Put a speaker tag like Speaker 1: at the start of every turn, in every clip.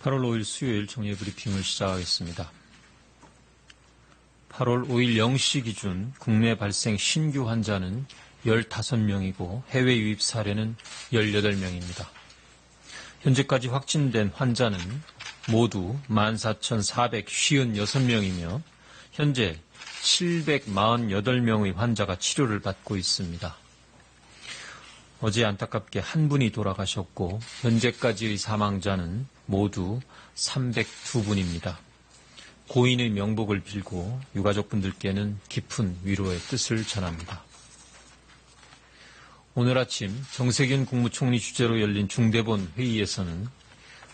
Speaker 1: 8월 5일 수요일 정예브리핑을 시작하겠습니다. 8월 5일 0시 기준 국내 발생 신규 환자는 15명이고 해외 유입 사례는 18명입니다. 현재까지 확진된 환자는 모두 14,456명이며 현재 748명의 환자가 치료를 받고 있습니다. 어제 안타깝게 한 분이 돌아가셨고 현재까지의 사망자는 모두 302분입니다. 고인의 명복을 빌고 유가족분들께는 깊은 위로의 뜻을 전합니다. 오늘 아침 정세균 국무총리 주재로 열린 중대본 회의에서는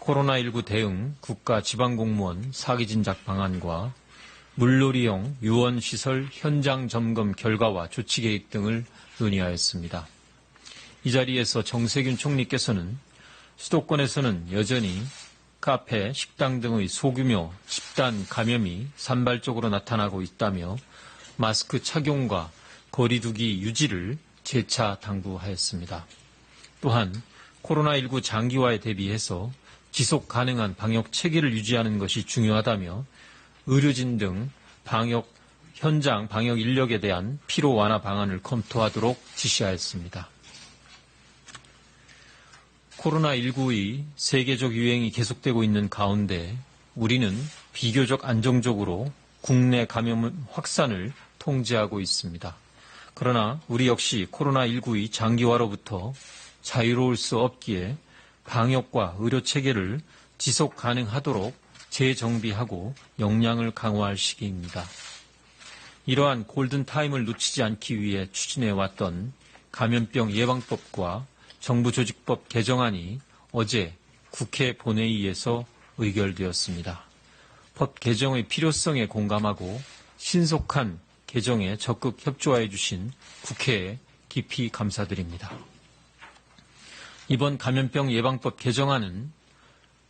Speaker 1: 코로나19 대응 국가지방공무원 사기진작 방안과 물놀이용 유원시설 현장 점검 결과와 조치계획 등을 논의하였습니다. 이 자리에서 정세균 총리께서는 수도권에서는 여전히 카페, 식당 등의 소규모 집단 감염이 산발적으로 나타나고 있다며 마스크 착용과 거리 두기 유지를 재차 당부하였습니다. 또한 코로나19 장기화에 대비해서 지속 가능한 방역 체계를 유지하는 것이 중요하다며 의료진 등 현장 방역 인력에 대한 피로 완화 방안을 검토하도록 지시하였습니다. 코로나19의 세계적 유행이 계속되고 있는 가운데 우리는 비교적 안정적으로 국내 감염 확산을 통제하고 있습니다. 그러나 우리 역시 코로나19의 장기화로부터 자유로울 수 없기에 방역과 의료 체계를 지속 가능하도록 재정비하고 역량을 강화할 시기입니다. 이러한 골든타임을 놓치지 않기 위해 추진해왔던 감염병 예방법과 정부조직법 개정안이 어제 국회 본회의에서 의결되었습니다. 법 개정의 필요성에 공감하고 신속한 개정에 적극 협조해 주신 국회에 깊이 감사드립니다. 이번 감염병 예방법 개정안은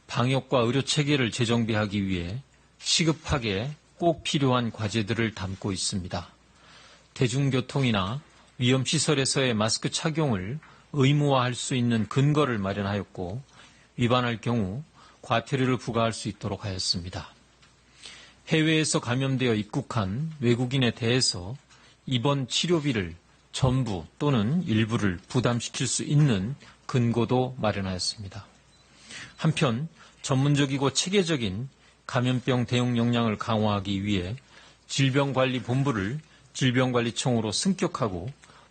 Speaker 1: 방역과 의료 체계를 재정비하기 위해 시급하게 꼭 필요한 과제들을 담고 있습니다. 대중교통이나 위험시설에서의 마스크 착용을 의무화할 수 있는 근거를 마련하였고 위반할 경우 과태료를 부과할 수 있도록 하였습니다. 해외에서 감염되어 입국한 외국인에 대해서 입원 치료비를 전부 또는 일부를 부담시킬 수 있는 근거도 마련하였습니다. 한편 전문적이고 체계적인 감염병 대응 역량을 강화하기 위해 질병관리본부를 질병관리청으로 승격하고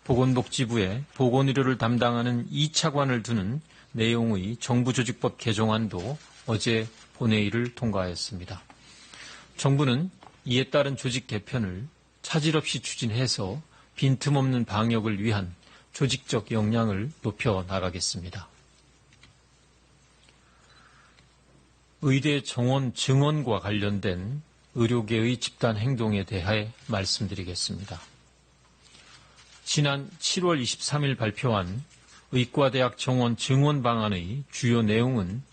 Speaker 1: 보건복지부에 보건의료를 담당하는 2차관을 두는 내용의 정부조직법 개정안도 어제 본회의를 통과하였습니다. 정부는 이에 따른 조직 개편을 차질 없이 추진해서 빈틈없는 방역을 위한 조직적 역량을 높여 나가겠습니다. 의대 정원 증원과 관련된 의료계의 집단 행동에 대해 말씀드리겠습니다. 지난 7월 23일 발표한 의과대학 정원 증원 방안의 주요 내용은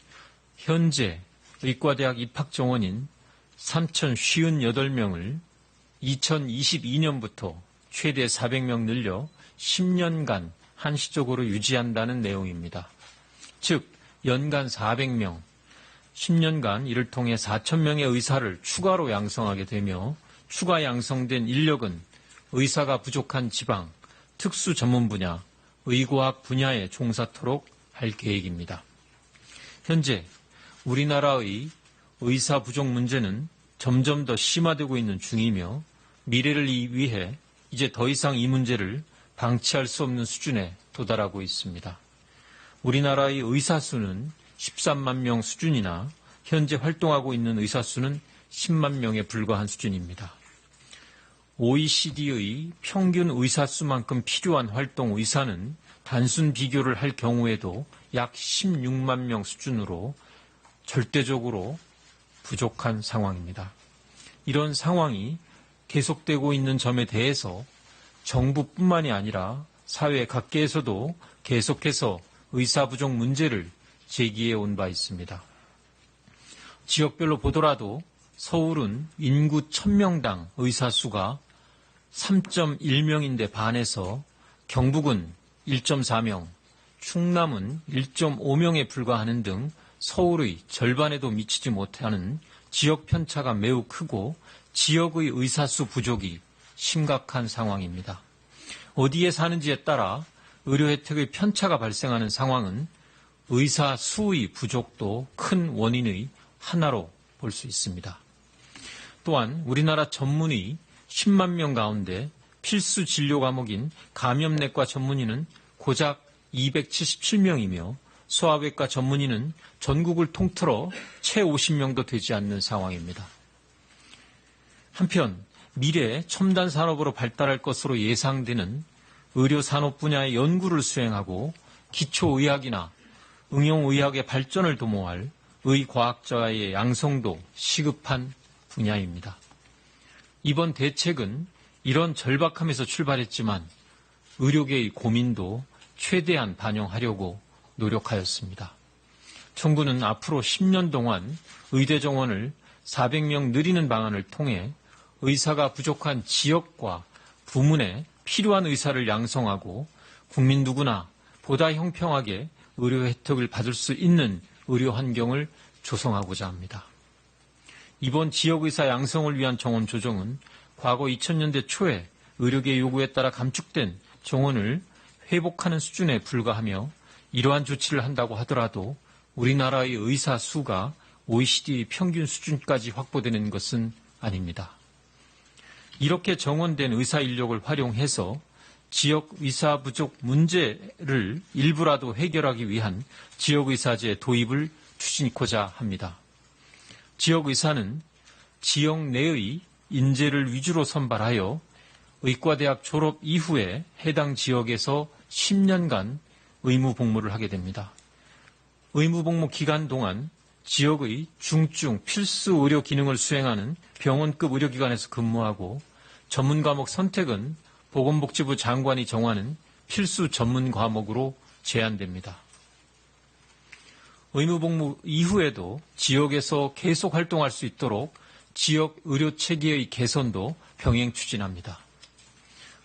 Speaker 1: 현재 의과대학 입학 정원인 3,058명을 2022년부터 최대 400명 늘려 10년간 한시적으로 유지한다는 내용입니다. 즉 연간 400명, 10년간 이를 통해 4,000명의 의사를 추가로 양성하게 되며 추가 양성된 인력은 의사가 부족한 지방, 특수 전문 분야, 의과학 분야에 종사토록 할 계획입니다. 현재 우리나라의 의사 부족 문제는 점점 더 심화되고 있는 중이며 미래를 위해 이제 더 이상 이 문제를 방치할 수 없는 수준에 도달하고 있습니다. 우리나라의 의사 수는 13만 명 수준이나 현재 활동하고 있는 의사 수는 10만 명에 불과한 수준입니다. OECD의 평균 의사 수만큼 필요한 활동 의사는 단순 비교를 할 경우에도 약 16만 명 수준으로 절대적으로 부족한 상황입니다. 이런 상황이 계속되고 있는 점에 대해서 정부뿐만이 아니라 사회 각계에서도 계속해서 의사 부족 문제를 제기해 온 바 있습니다. 지역별로 보더라도 서울은 인구 1000명당 의사 수가 3.1명인데 반해서 경북은 1.4명, 충남은 1.5명에 불과하는 등 서울의 절반에도 미치지 못하는 지역 편차가 매우 크고 지역의 의사수 부족이 심각한 상황입니다. 어디에 사는지에 따라 의료 혜택의 편차가 발생하는 상황은 의사 수의 부족도 큰 원인의 하나로 볼 수 있습니다. 또한 우리나라 전문의 10만 명 가운데 필수 진료 과목인 감염내과 전문의는 고작 277명이며 소아외과 전문의는 전국을 통틀어 채 50명도 되지 않는 상황입니다. 한편 미래 첨단 산업으로 발달할 것으로 예상되는 의료산업 분야의 연구를 수행하고 기초의학이나 응용의학의 발전을 도모할 의과학자의 양성도 시급한 분야입니다. 이번 대책은 이런 절박함에서 출발했지만 의료계의 고민도 최대한 반영하려고 노력하였습니다. 정부는 앞으로 10년 동안 의대 정원을 400명 늘리는 방안을 통해 의사가 부족한 지역과 부문에 필요한 의사를 양성하고 국민 누구나 보다 형평하게 의료 혜택을 받을 수 있는 의료 환경을 조성하고자 합니다. 이번 지역의사 양성을 위한 정원 조정은 과거 2000년대 초에 의료계 요구에 따라 감축된 정원을 회복하는 수준에 불과하며 이러한 조치를 한다고 하더라도 우리나라의 의사 수가 OECD 평균 수준까지 확보되는 것은 아닙니다. 이렇게 정원된 의사 인력을 활용해서 지역 의사 부족 문제를 일부라도 해결하기 위한 지역의사제 도입을 추진하고자 합니다. 지역의사는 지역 내의 인재를 위주로 선발하여 의과대학 졸업 이후에 해당 지역에서 10년간 의무 복무를 하게 됩니다. 의무 복무 기간 동안 지역의 중증 필수 의료 기능을 수행하는 병원급 의료기관에서 근무하고 전문 과목 선택은 보건복지부 장관이 정하는 필수 전문 과목으로 제한됩니다. 의무 복무 이후에도 지역에서 계속 활동할 수 있도록 지역 의료 체계의 개선도 병행 추진합니다.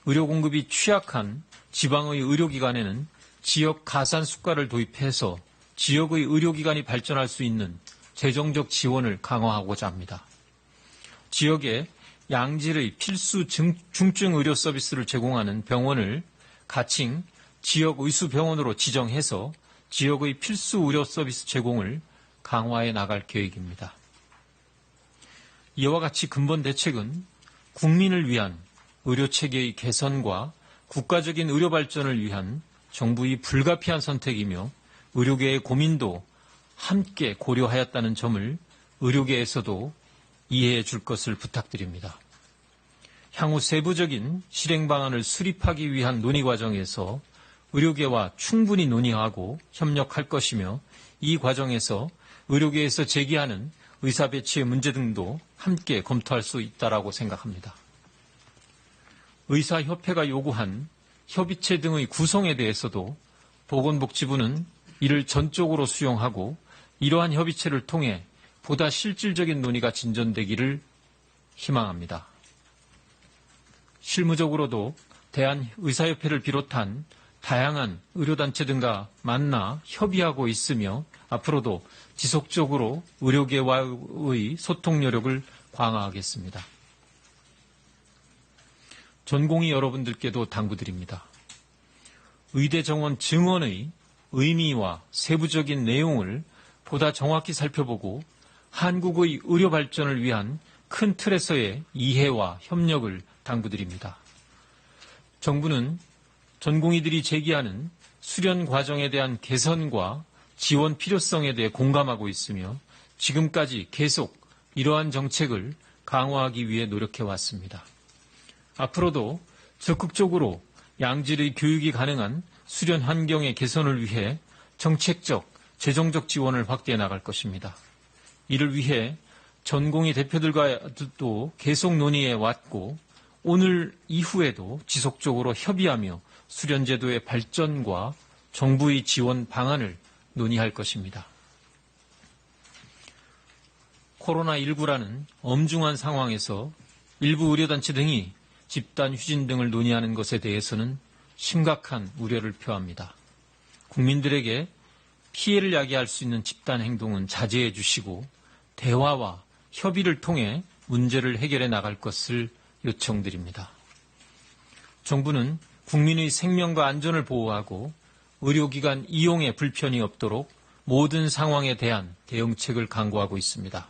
Speaker 1: 의료 공급이 취약한 지방의 의료기관에는 지역 가산 수가를 도입해서 지역의 의료기관이 발전할 수 있는 재정적 지원을 강화하고자 합니다. 지역에 양질의 필수 중증 의료 서비스를 제공하는 병원을 가칭 지역 의수병원으로 지정해서 지역의 필수 의료 서비스 제공을 강화해 나갈 계획입니다. 이와 같이 근본 대책은 국민을 위한 의료체계의 개선과 국가적인 의료 발전을 위한 정부의 불가피한 선택이며 의료계의 고민도 함께 고려하였다는 점을 의료계에서도 이해해 줄 것을 부탁드립니다. 향후 세부적인 실행 방안을 수립하기 위한 논의 과정에서 의료계와 충분히 논의하고 협력할 것이며 이 과정에서 의료계에서 제기하는 의사 배치의 문제 등도 함께 검토할 수 있다고 생각합니다. 의사협회가 요구한 협의체 등의 구성에 대해서도 보건복지부는 이를 전적으로 수용하고 이러한 협의체를 통해 보다 실질적인 논의가 진전되기를 희망합니다. 실무적으로도 대한의사협회를 비롯한 다양한 의료단체 등과 만나 협의하고 있으며 앞으로도 지속적으로 의료계와의 소통 노력을 강화하겠습니다. 전공의 여러분들께도 당부드립니다. 의대 정원 증원의 의미와 세부적인 내용을 보다 정확히 살펴보고 한국의 의료 발전을 위한 큰 틀에서의 이해와 협력을 당부드립니다. 정부는 전공의들이 제기하는 수련 과정에 대한 개선과 지원 필요성에 대해 공감하고 있으며 지금까지 계속 이러한 정책을 강화하기 위해 노력해왔습니다. 앞으로도 적극적으로 양질의 교육이 가능한 수련 환경의 개선을 위해 정책적, 재정적 지원을 확대해 나갈 것입니다. 이를 위해 전공의 대표들과도 계속 논의해 왔고 오늘 이후에도 지속적으로 협의하며 수련제도의 발전과 정부의 지원 방안을 논의할 것입니다. 코로나19라는 엄중한 상황에서 일부 의료단체 등이 집단 휴진 등을 논의하는 것에 대해서는 심각한 우려를 표합니다. 국민들에게 피해를 야기할 수 있는 집단 행동은 자제해 주시고 대화와 협의를 통해 문제를 해결해 나갈 것을 요청드립니다. 정부는 국민의 생명과 안전을 보호하고 의료기관 이용에 불편이 없도록 모든 상황에 대한 대응책을 강구하고 있습니다.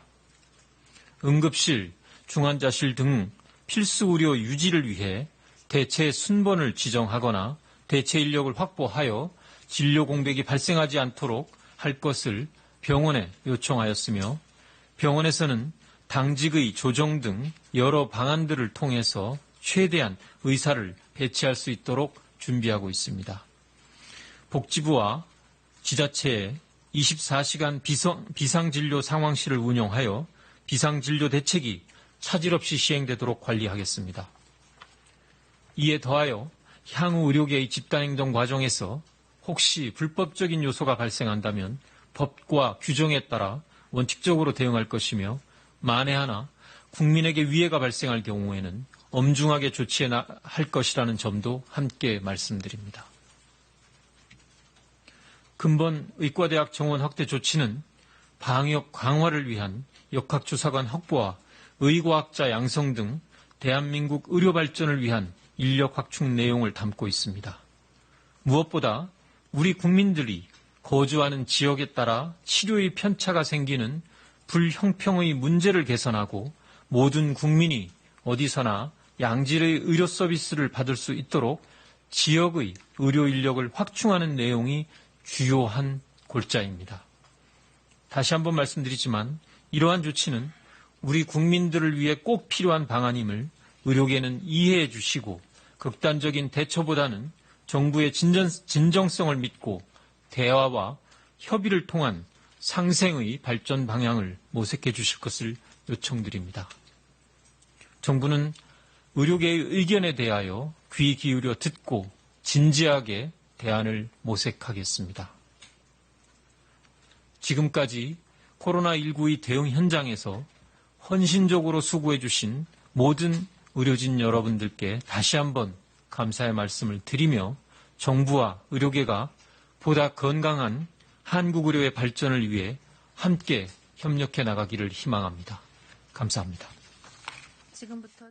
Speaker 1: 응급실, 중환자실 등 필수 의료 유지를 위해 대체 순번을 지정하거나 대체 인력을 확보하여 진료 공백이 발생하지 않도록 할 것을 병원에 요청하였으며 병원에서는 당직의 조정 등 여러 방안들을 통해서 최대한 의사를 배치할 수 있도록 준비하고 있습니다. 복지부와 지자체에 24시간 비상진료 상황실을 운영하여 비상진료 대책이 차질 없이 시행되도록 관리하겠습니다. 이에 더하여 향후 의료계의 집단행동 과정에서 혹시 불법적인 요소가 발생한다면 법과 규정에 따라 원칙적으로 대응할 것이며 만에 하나 국민에게 위해가 발생할 경우에는 엄중하게 조치할 것이라는 점도 함께 말씀드립니다. 근본 의과대학 정원 확대 조치는 방역 강화를 위한 역학조사관 확보와 의과학자 양성 등 대한민국 의료 발전을 위한 인력 확충 내용을 담고 있습니다. 무엇보다 우리 국민들이 거주하는 지역에 따라 치료의 편차가 생기는 불형평의 문제를 개선하고 모든 국민이 어디서나 양질의 의료 서비스를 받을 수 있도록 지역의 의료 인력을 확충하는 내용이 주요한 골자입니다. 다시 한번 말씀드리지만 이러한 조치는 우리 국민들을 위해 꼭 필요한 방안임을 의료계는 이해해 주시고 극단적인 대처보다는 정부의 진정성을 믿고 대화와 협의를 통한 상생의 발전 방향을 모색해 주실 것을 요청드립니다. 정부는 의료계의 의견에 대하여 귀 기울여 듣고 진지하게 대안을 모색하겠습니다. 지금까지 코로나19의 대응 현장에서 헌신적으로 수고해 주신 모든 의료진 여러분들께 다시 한번 감사의 말씀을 드리며 정부와 의료계가 보다 건강한 한국 의료의 발전을 위해 함께 협력해 나가기를 희망합니다. 감사합니다.
Speaker 2: 지금부터